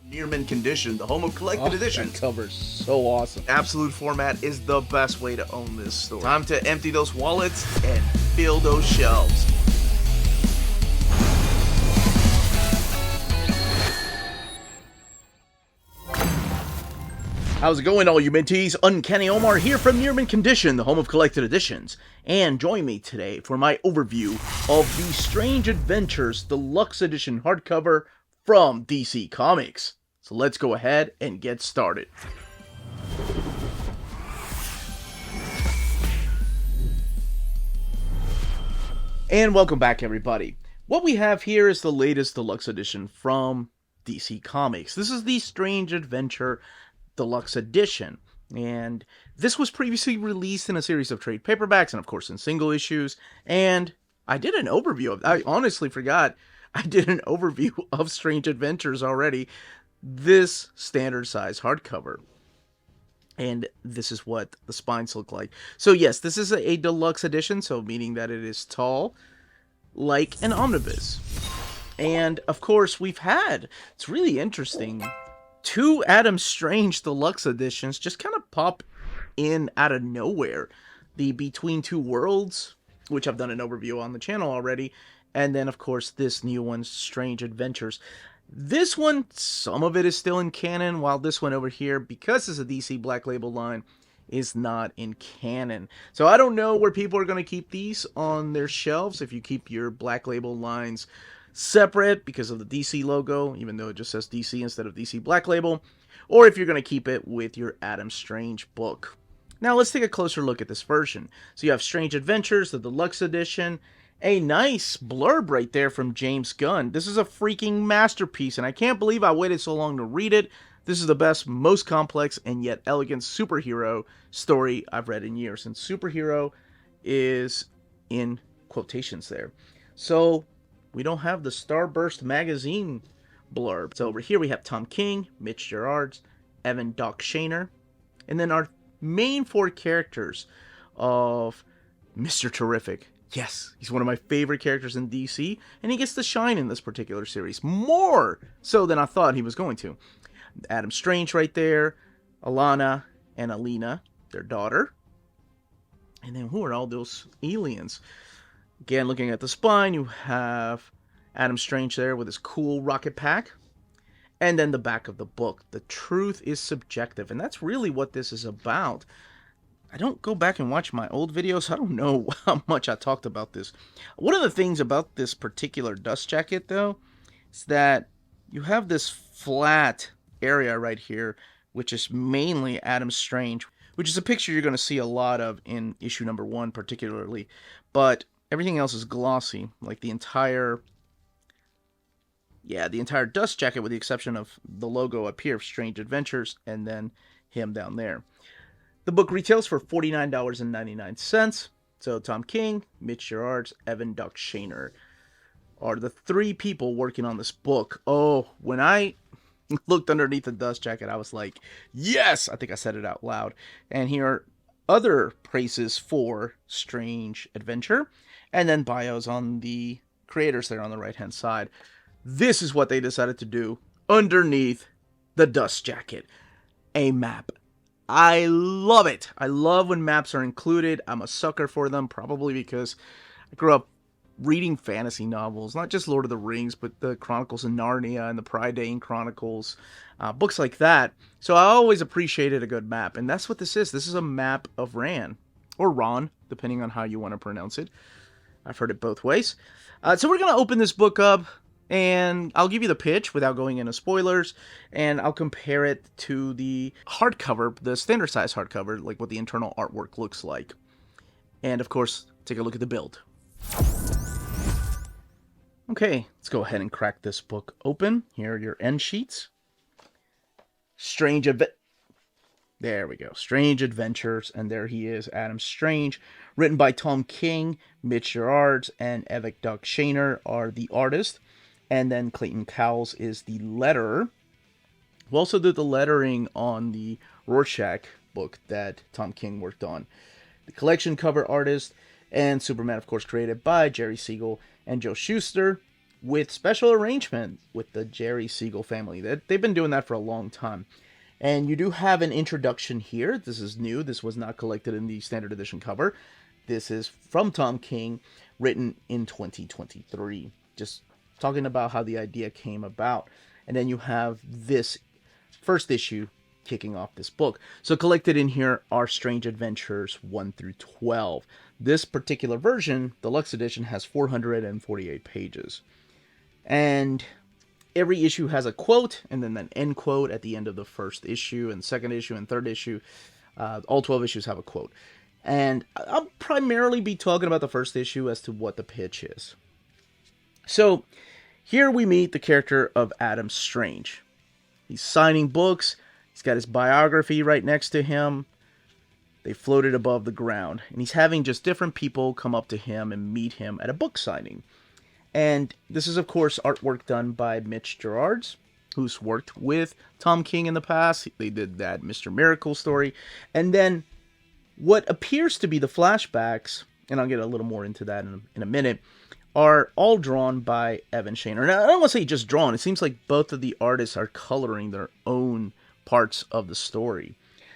Near mint condition, the home of collected editions. That cover's so awesome. Absolute format is the best way to own this store. Time to empty those wallets and fill those shelves. How's it going, all you minties? Uncanny Omar here from Near Mint Condition, the home of collected editions. And join me today for my overview of the Strange Adventures Deluxe Edition Hardcover from DC Comics. So let's go ahead and get started. And welcome back, everybody. What we have here is the latest Deluxe Edition from DC Comics. This is the Strange Adventure Deluxe Edition, and this was previously released in a series of trade paperbacks and of course in single issues, and I did an overview of, I honestly forgot I did an overview of Strange Adventures already, this standard size hardcover, and this is what the spines look like. So yes, this is a deluxe edition, so meaning that it is tall like an omnibus, and of course we've had, it's really interesting, two Adam Strange Deluxe Editions just kind of pop in out of nowhere. The Between Two Worlds, which I've done an overview on the channel already, and then of course this new one, Strange Adventures. This one, some of it is still in canon, while this one over here, because it's a DC Black Label line, is not in canon. So I don't know where people are going to keep these on their shelves, if you keep your Black Label lines separate because of the DC logo, even though it just says DC instead of DC Black Label, or if you're going to keep it with your Adam Strange book. Now let's take a closer look at this version. So you have Strange Adventures, the Deluxe Edition, a nice blurb right there from James Gunn. This is a freaking masterpiece, and I can't believe I waited so long to read it. This is the best, most complex, and yet elegant superhero story I've read in years, and superhero is in quotations there. So we don't have the Starburst magazine blurb. So over here we have Tom King, Mitch Gerads, Evan, Doc Shaner, and then our main four characters of Mr. Terrific. Yes, he's one of my favorite characters in DC, and he gets to shine in this particular series, more so than I thought he was going to. Adam Strange right there, Alana and Alina, their daughter. And then who are all those aliens? Again, looking at the spine, you have Adam Strange there with his cool rocket pack. And then the back of the book. The truth is subjective. And that's really what this is about. I don't go back and watch my old videos. So I don't know how much I talked about this. One of the things about this particular dust jacket, though, is that you have this flat area right here, which is mainly Adam Strange, which is a picture you're going to see a lot of in issue number 1 particularly. But everything else is glossy, like the entire dust jacket, with the exception of the logo up here of Strange Adventures, and then him down there. The book retails for $49.99. So Tom King, Mitch Gerads, Evan, Doc Shaner are the three people working on this book. Oh, when I looked underneath the dust jacket, I was like, yes! I think I said it out loud. And here are other praises for Strange Adventure, and then bios on the creators there on the right hand side. This is what they decided to do underneath the dust jacket. A map. I love it. I love when maps are included. I'm a sucker for them, probably because I grew up reading fantasy novels, not just Lord of the Rings, but the Chronicles of Narnia and the Prydain Chronicles, books like that. So I always appreciated a good map, and that's what this is. This is a map of Ran, or Ron, depending on how you want to pronounce it. I've heard it both ways. So we're going to open this book up, and I'll give you the pitch without going into spoilers, and I'll compare it to the hardcover, the standard size hardcover, like what the internal artwork looks like. And of course, take a look at the build. Okay, let's go ahead and crack this book open. Here are your end sheets. There we go. Strange Adventures, and there he is, Adam Strange. Written by Tom King, Mitch Gerads, and Evan Doc Shaner are the artists. And then Clayton Cowles is the letterer. We also did the lettering on the Rorschach book that Tom King worked on. The collection cover artist, and Superman, of course, created by Jerry Siegel and Joe Shuster. with special arrangement with the Jerry Siegel family. They've been doing that for a long time. And you do have an introduction here. This is new. This was not collected in the standard edition cover. This is from Tom King, written in 2023. Just talking about how the idea came about. And then you have this first issue kicking off this book. So collected in here are Strange Adventures 1 through 12. This particular version, Deluxe Edition, has 448 pages. And every issue has a quote, and then an end quote at the end of the first issue, and second issue, and third issue. All 12 issues have a quote. And I'll primarily be talking about the first issue as to what the pitch is. So, here we meet the character of Adam Strange. He's signing books. He's got his biography right next to him. They floated above the ground. And he's having just different people come up to him and meet him at a book signing. And this is, of course, artwork done by Mitch Gerads, who's worked with Tom King in the past. They did that Mr. Miracle story. And then what appears to be the flashbacks, and I'll get a little more into that in a minute, are all drawn by Evan Shaner. Now, I don't want to say just drawn. It seems like both of the artists are coloring their own parts of the story.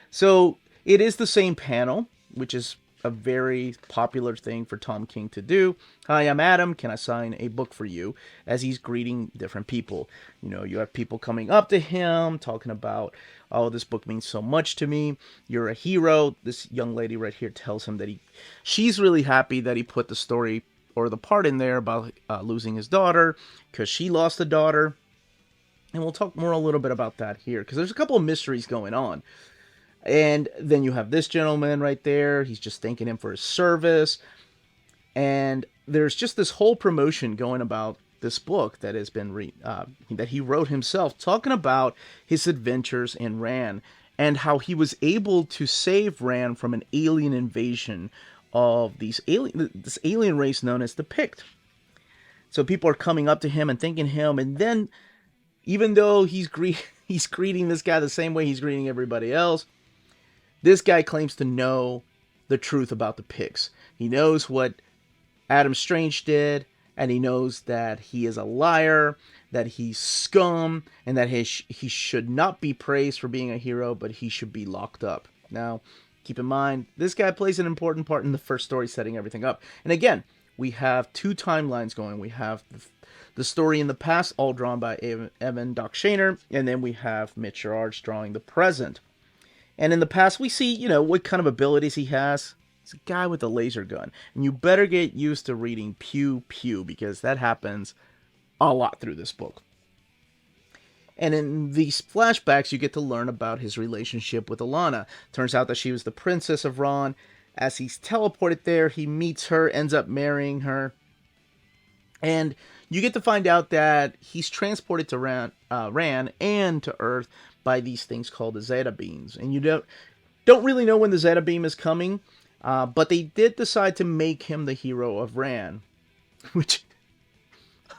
So it is the same panel, which is a very popular thing for Tom King to do. Hi, I'm Adam. Can I sign a book for you? As he's greeting different people. You know, you have people coming up to him, talking about, oh, this book means so much to me. You're a hero. This young lady right here tells him that she's really happy that he put the story or the part in there about losing his daughter, because she lost a daughter. And we'll talk more a little bit about that here, because there's a couple of mysteries going on. And then you have this gentleman right there. He's just thanking him for his service. And there's just this whole promotion going about this book that has been that he wrote himself, talking about his adventures in Rann and how he was able to save Rann from an alien invasion of this alien race known as the Pict. So people are coming up to him and thanking him, and then even though he's greeting this guy the same way he's greeting everybody else, this guy claims to know the truth about the Picts. He knows what Adam Strange did, and he knows that he is a liar, that he's scum, and that he should not be praised for being a hero, but he should be locked up. Now, keep in mind, this guy plays an important part in the first story, setting everything up. And again, we have two timelines going. We have the story in the past, all drawn by Evan Doc Shaner, and then we have Mitch Gerads drawing the present. And in the past, we see, you know, what kind of abilities he has. He's a guy with a laser gun. And you better get used to reading pew pew, because that happens a lot through this book. And in these flashbacks, you get to learn about his relationship with Alana. Turns out that she was the princess of Rann. As he's teleported there, he meets her, ends up marrying her. And you get to find out that he's transported to Rann and to Earth by these things called the Zeta Beams. And you don't really know when the Zeta Beam is coming, but they did decide to make him the hero of Rann, which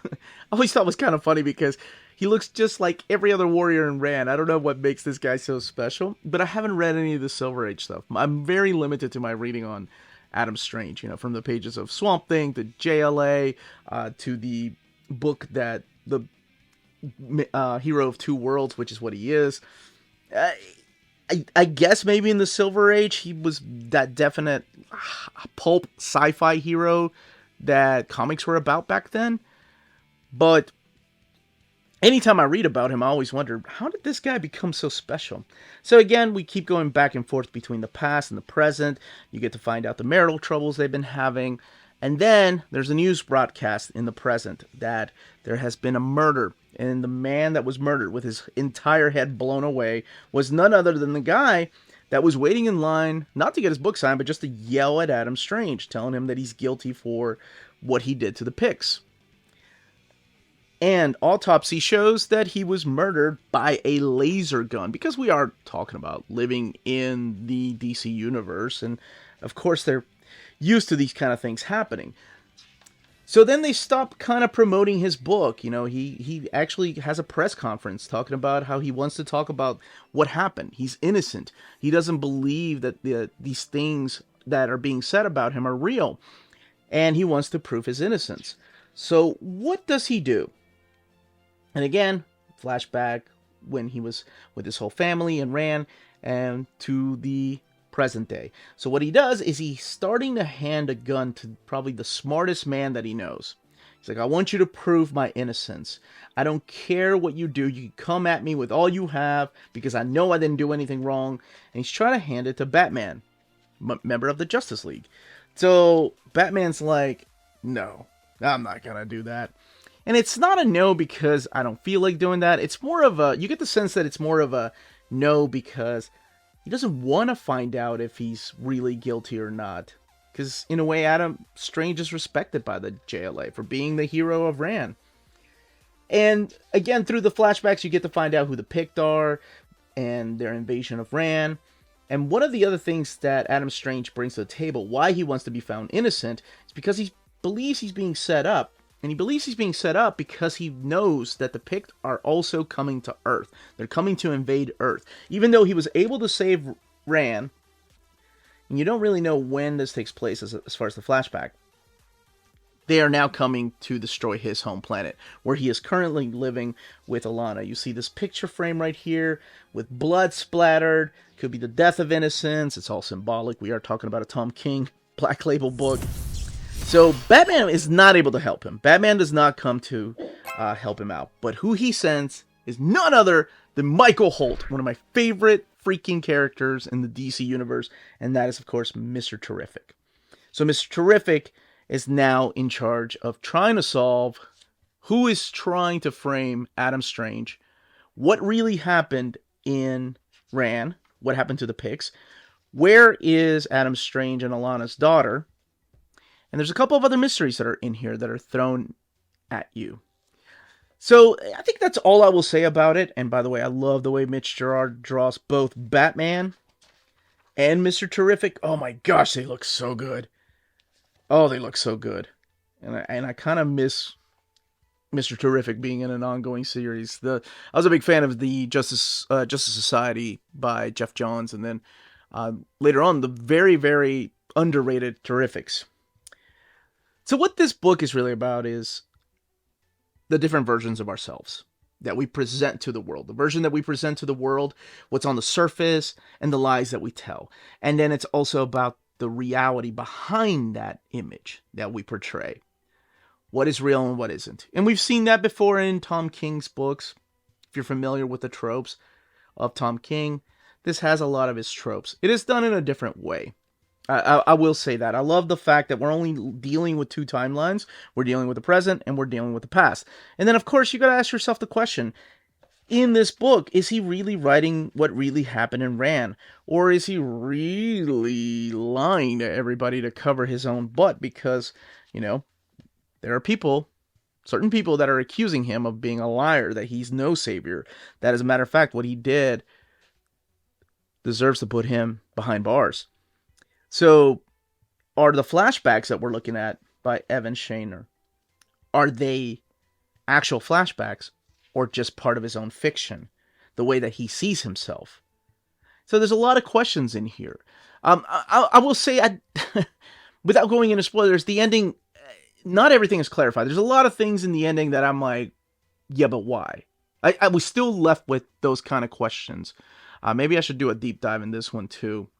I always thought was kind of funny because he looks just like every other warrior in Rann. I don't know what makes this guy so special, but I haven't read any of the Silver Age stuff. I'm very limited to my reading on Adam Strange, you know, from the pages of Swamp Thing to JLA to the book that the hero of two worlds, which is what he is. I guess maybe in the Silver Age he was that definite pulp sci-fi hero that comics were about back then. But anytime I read about him, I always wonder, how did this guy become so special? So again, we keep going back and forth between the past and the present. You get to find out the marital troubles they've been having. And then there's a news broadcast in the present that there has been a murder. And the man that was murdered with his entire head blown away was none other than the guy that was waiting in line, not to get his book signed, but just to yell at Adam Strange, telling him that he's guilty for what he did to the Picts. And autopsy shows that he was murdered by a laser gun, because we are talking about living in the DC universe, and of course they're used to these kind of things happening. So then they stop kind of promoting his book. You know, he actually has a press conference talking about how he wants to talk about what happened. He's innocent. He doesn't believe that these things that are being said about him are real. And he wants to prove his innocence. So what does he do? And again, flashback when he was with his whole family and ran, and to the present day. So what he does is he's starting to hand a gun to probably the smartest man that he knows. He's like, I want you to prove my innocence. I don't care what you do. You can come at me with all you have because I know I didn't do anything wrong. And he's trying to hand it to Batman, member of the Justice League. So Batman's like, no, I'm not going to do that. And it's not a no because I don't feel like doing that. It's more of a, you get the sense that it's more of a no because he doesn't want to find out if he's really guilty or not. Because in a way, Adam Strange is respected by the JLA for being the hero of Ran. And again, through the flashbacks, you get to find out who the Pict are and their invasion of Ran. And one of the other things that Adam Strange brings to the table, why he wants to be found innocent, is because he believes he's being set up. And he believes he's being set up because he knows that the Pict are also coming to Earth. They're coming to invade Earth. Even though he was able to save Ran, and you don't really know when this takes place as far as the flashback, they are now coming to destroy his home planet, where he is currently living with Alana. You see this picture frame right here with blood splattered. Could be the death of innocence. It's all symbolic. We are talking about a Tom King Black Label book. So Batman is not able to help him. Batman does not come to help him out. But who he sends is none other than Michael Holt, one of my favorite freaking characters in the DC universe. And that is, of course, Mr. Terrific. So Mr. Terrific is now in charge of trying to solve who is trying to frame Adam Strange, what really happened in Ran, what happened to the Picts, where is Adam Strange and Alana's daughter. And there's a couple of other mysteries that are in here that are thrown at you. So I think that's all I will say about it. And by the way, I love the way Mitch Gerads draws both Batman and Mr. Terrific. Oh my gosh, they look so good. Oh, they look so good. And I kind of miss Mr. Terrific being in an ongoing series. I was a big fan of the Justice Society by Jeff Johns. And then later on, the very, very underrated Terrifics. So what this book is really about is the different versions of ourselves that we present to the world. The version that we present to the world, what's on the surface, and the lies that we tell. And then it's also about the reality behind that image that we portray. What is real and what isn't. And we've seen that before in Tom King's books. If you're familiar with the tropes of Tom King, this has a lot of his tropes. It is done in a different way. I will say that. I love the fact that we're only dealing with two timelines. We're dealing with the present and we're dealing with the past. And then, of course, you got to ask yourself the question, in this book, is he really writing what really happened in Ran? Or is he really lying to everybody to cover his own butt? Because, there are people, certain people that are accusing him of being a liar, that he's no savior. That, as a matter of fact, what he did deserves to put him behind bars. So, are the flashbacks that we're looking at by Evan Shaner, are they actual flashbacks or just part of his own fiction, the way that he sees himself? So there's a lot of questions in here. I will say, without going into spoilers, the ending, not everything is clarified. There's a lot of things in the ending that I'm like, yeah, but why? I was still left with those kind of questions. Maybe I should do a deep dive in this one too.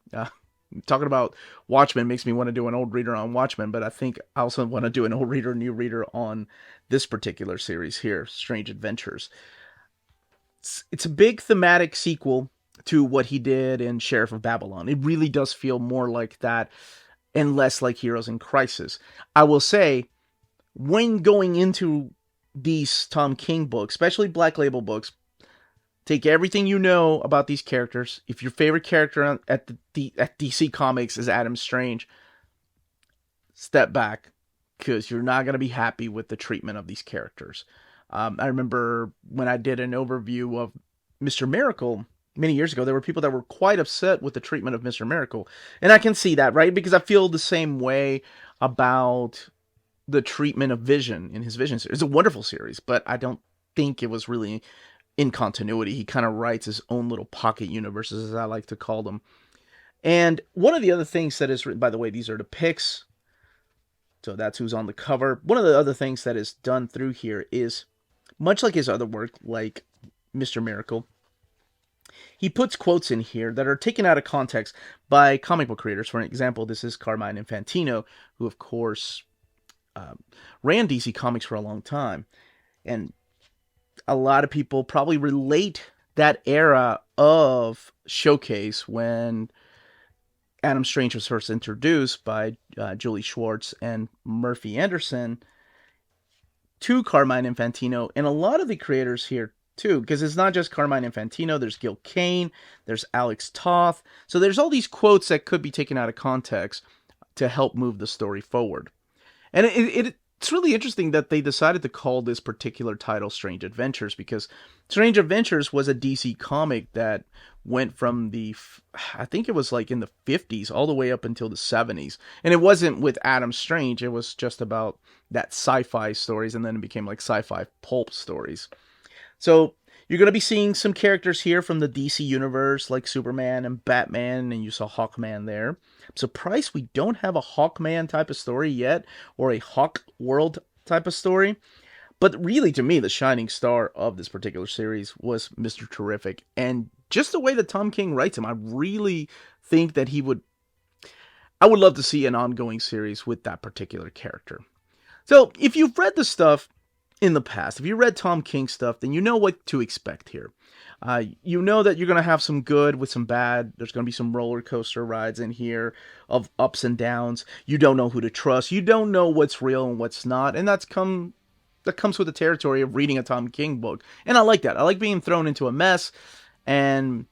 Talking about Watchmen makes me want to do an old reader on Watchmen, but I think I also want to do an old reader, new reader on this particular series here, Strange Adventures. It's a big thematic sequel to what he did in Sheriff of Babylon. It really does feel more like that and less like Heroes in Crisis. I will say, when going into these Tom King books, especially Black Label books, take everything you know about these characters. If your favorite character at DC Comics is Adam Strange, step back, because you're not going to be happy with the treatment of these characters. I remember when I did an overview of Mr. Miracle many years ago, there were people that were quite upset with the treatment of Mr. Miracle. And I can see that, right? Because I feel the same way about the treatment of Vision in his Vision series. It's a wonderful series, but I don't think it was really in continuity. He kind of writes his own little pocket universes, as I like to call them. And one of the other things that is written, by the way, these are the Picts. So that's who's on the cover. One of the other things that is done through here is, much like his other work, like Mr. Miracle, he puts quotes in here that are taken out of context by comic book creators. For example, this is Carmine Infantino, who, of course, ran DC Comics for a long time. And a lot of people probably relate that era of Showcase when Adam Strange was first introduced by Julie Schwartz and Murphy Anderson to Carmine Infantino, and a lot of the creators here too, because it's not just Carmine Infantino. There's Gil Kane, there's Alex Toth, so there's all these quotes that could be taken out of context to help move the story forward. And it's really interesting that they decided to call this particular title Strange Adventures, because Strange Adventures was a DC comic that went from I think it was like in the 50s all the way up until the 70s. And it wasn't with Adam Strange, it was just about that sci-fi stories, and then it became like sci-fi pulp stories. So you're going to be seeing some characters here from the DC universe, like Superman and Batman, and you saw Hawkman there. I'm surprised we don't have a Hawkman type of story yet, or a Hawk World type of story. But really, to me, the shining star of this particular series was Mr. Terrific. And just the way that Tom King writes him, I really think that I would love to see an ongoing series with that particular character. So, if you've read the stuff in the past, if you read Tom King stuff, then you know what to expect here. You know that you're going to have some good with some bad. There's going to be some roller coaster rides in here of ups and downs. You don't know who to trust. You don't know what's real and what's not. And that comes with the territory of reading a Tom King book. And I like that. I like being thrown into a mess. And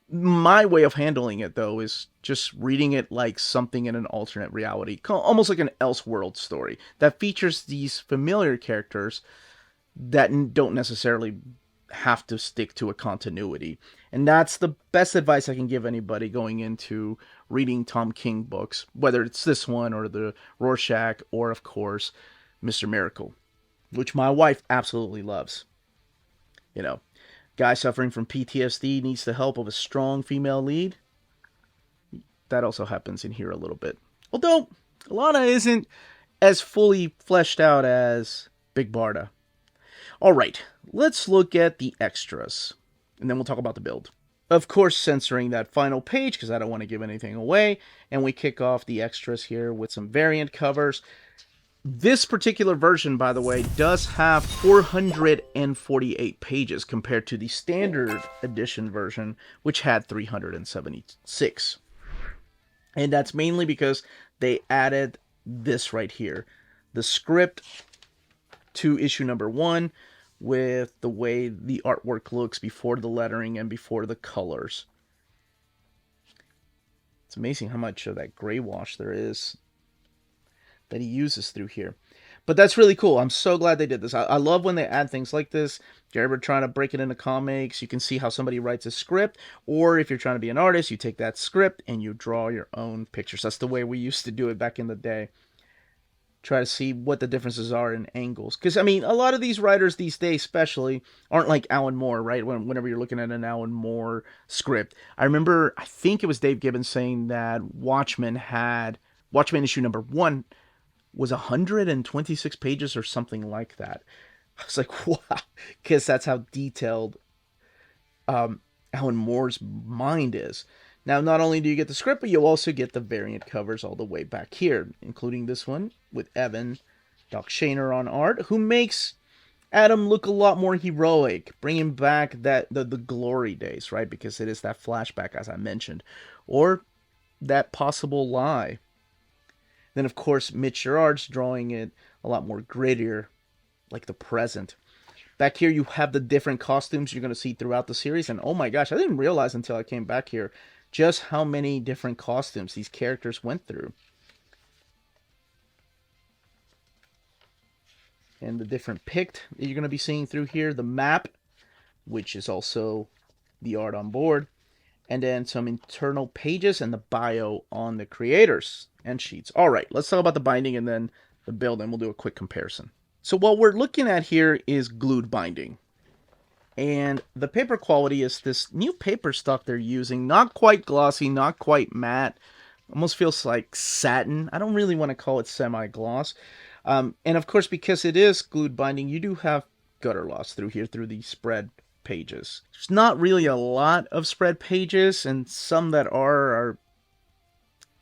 my way of handling it, though, is just reading it like something in an alternate reality. Almost like an Elseworld story that features these familiar characters that don't necessarily have to stick to a continuity. And that's the best advice I can give anybody going into reading Tom King books, whether it's this one or the Rorschach or, of course, Mr. Miracle, which my wife absolutely loves. You know, guy suffering from PTSD needs the help of a strong female lead. That also happens in here a little bit. Although, Lana isn't as fully fleshed out as Big Barda. Alright, let's look at the extras, and then we'll talk about the build. Of course, censoring that final page, because I don't want to give anything away, and we kick off the extras here with some variant covers. This particular version, by the way, does have 448 pages compared to the standard edition version, which had 376. And that's mainly because they added this right here. The script to issue number 1 with the way the artwork looks before the lettering and before the colors. It's amazing how much of that gray wash there is that he uses through here. But that's really cool. I'm so glad they did this. I love when they add things like this. If you're ever trying to break it into comics, you can see how somebody writes a script. Or if you're trying to be an artist, you take that script and you draw your own pictures. That's the way we used to do it back in the day. Try to see what the differences are in angles. Because, I mean, a lot of these writers these days especially aren't like Alan Moore, right? Whenever you're looking at an Alan Moore script. I remember, I think it was Dave Gibbons saying that Watchmen issue number 1 was 126 pages or something like that. I was like, wow. Because that's how detailed Alan Moore's mind is. Now, not only do you get the script, but you'll also get the variant covers all the way back here, including this one with Evan, Doc Shaner on art, who makes Adam look a lot more heroic, bringing back the glory days, right? Because it is that flashback, as I mentioned, or that possible lie. Then, of course, Mitch Gerads drawing it a lot more grittier, like the present. Back here, you have the different costumes you're going to see throughout the series, and oh my gosh, I didn't realize until I came back here just how many different costumes these characters went through. And the different pict that you're going to be seeing through here. The map, which is also the art on board. And then some internal pages and the bio on the creators and sheets. Alright, let's talk about the binding and then the build, and we'll do a quick comparison. So what we're looking at here is glued binding. And the paper quality is this new paper stock they're using. Not quite glossy, not quite matte, Almost feels like satin. I don't really want to call it semi-gloss. And of course, because it is glued binding, you do have gutter loss through here, through the spread pages. There's not really a lot of spread pages, and some that are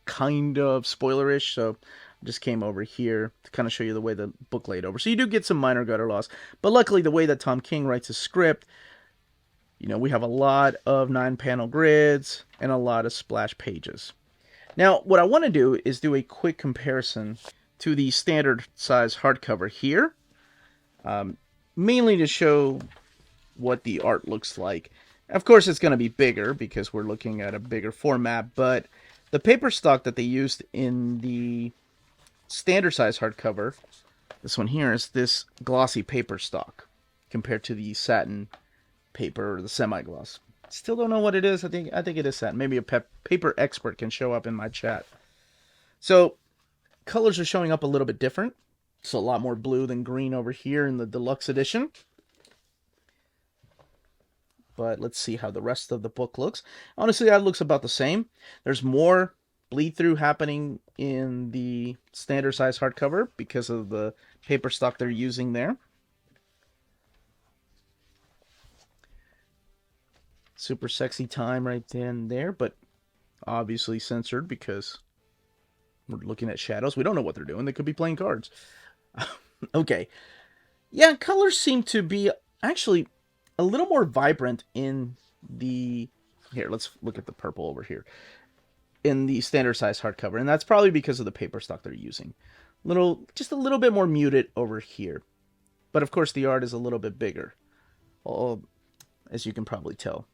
kind of spoilerish, so I just came over here to kind of show you the way the book laid over. So you do get some minor gutter loss, but luckily the way that Tom King writes his script, you know, we have a lot of 9-panel grids and a lot of splash pages. Now, what I want to do is do a quick comparison to the standard size hardcover here, mainly to show what the art looks like. Of course, it's going to be bigger because we're looking at a bigger format, but the paper stock that they used in the standard size hardcover, this one here, is this glossy paper stock compared to the satin paper or the semi-gloss. Still don't know what it is. I think it is satin. Maybe a paper expert can show up in my chat. So colors are showing up a little bit different. It's a lot more blue than green over here in the deluxe edition. But let's see how the rest of the book looks. Honestly, that looks about the same. There's more bleed through happening in the standard size hardcover because of the paper stock they're using there. Super sexy time right then there, but obviously censored because we're looking at shadows. We don't know what they're doing. They could be playing cards. Okay. Yeah, colors seem to be actually a little more vibrant in the... Here, let's look at the purple over here. In the standard size hardcover. And that's probably because of the paper stock they're using. Just a little bit more muted over here. But of course the art is a little bit bigger. As you can probably tell.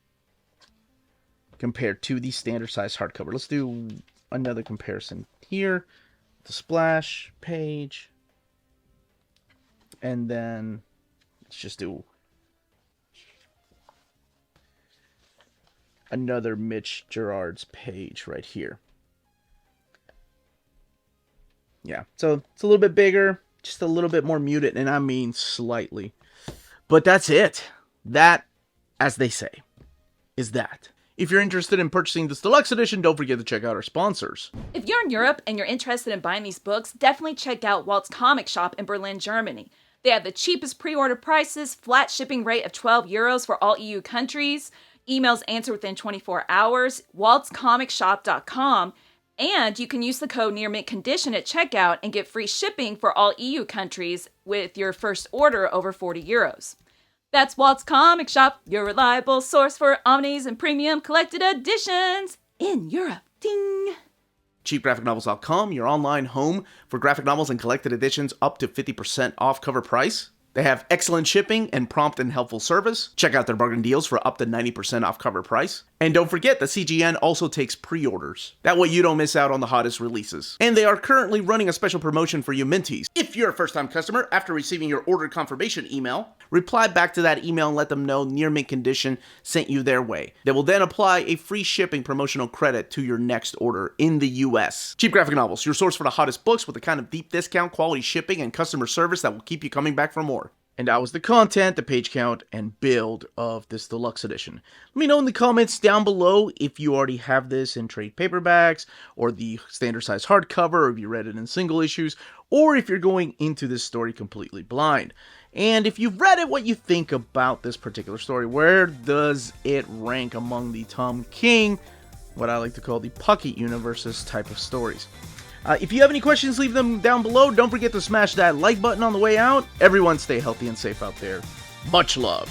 Compared to the standard size hardcover. Let's do another comparison here. The splash page. And then let's just do another Mitch Gerads page right here. Yeah, so it's a little bit bigger, just a little bit more muted, and I mean slightly. But that's it. That, as they say, is that. If you're interested in purchasing this deluxe edition, don't forget to check out our sponsors. If you're in Europe and you're interested in buying these books, definitely check out Walt's Comic Shop in Berlin, Germany. They have the cheapest pre-order prices, flat shipping rate of €12 for all EU countries, emails answered within 24 hours, waltscomicshop.com, and you can use the code Near Mint Condition at checkout and get free shipping for all EU countries with your first order over €40. That's Walt's Comic Shop, your reliable source for omnis and premium collected editions in Europe. Ding! CheapGraphicNovels.com, your online home for graphic novels and collected editions up to 50% off cover price. They have excellent shipping and prompt and helpful service. Check out their bargain deals for up to 90% off cover price. And don't forget that CGN also takes pre-orders. That way you don't miss out on the hottest releases. And they are currently running a special promotion for you Minties. If you're a first-time customer, after receiving your order confirmation email, reply back to that email and let them know Near Mint Condition sent you their way. They will then apply a free shipping promotional credit to your next order in the US. Cheap Graphic Novels, your source for the hottest books with the kind of deep discount, quality shipping, and customer service that will keep you coming back for more. And that was the content, the page count, and build of this deluxe edition. Let me know in the comments down below if you already have this in trade paperbacks, or the standard size hardcover, or if you read it in single issues, or if you're going into this story completely blind. And if you've read it, what you think about this particular story. Where does it rank among the Tom King, what I like to call the Pocket Universes type of stories? If you have any questions, leave them down below. Don't forget to smash that like button on the way out. Everyone stay healthy and safe out there. Much love.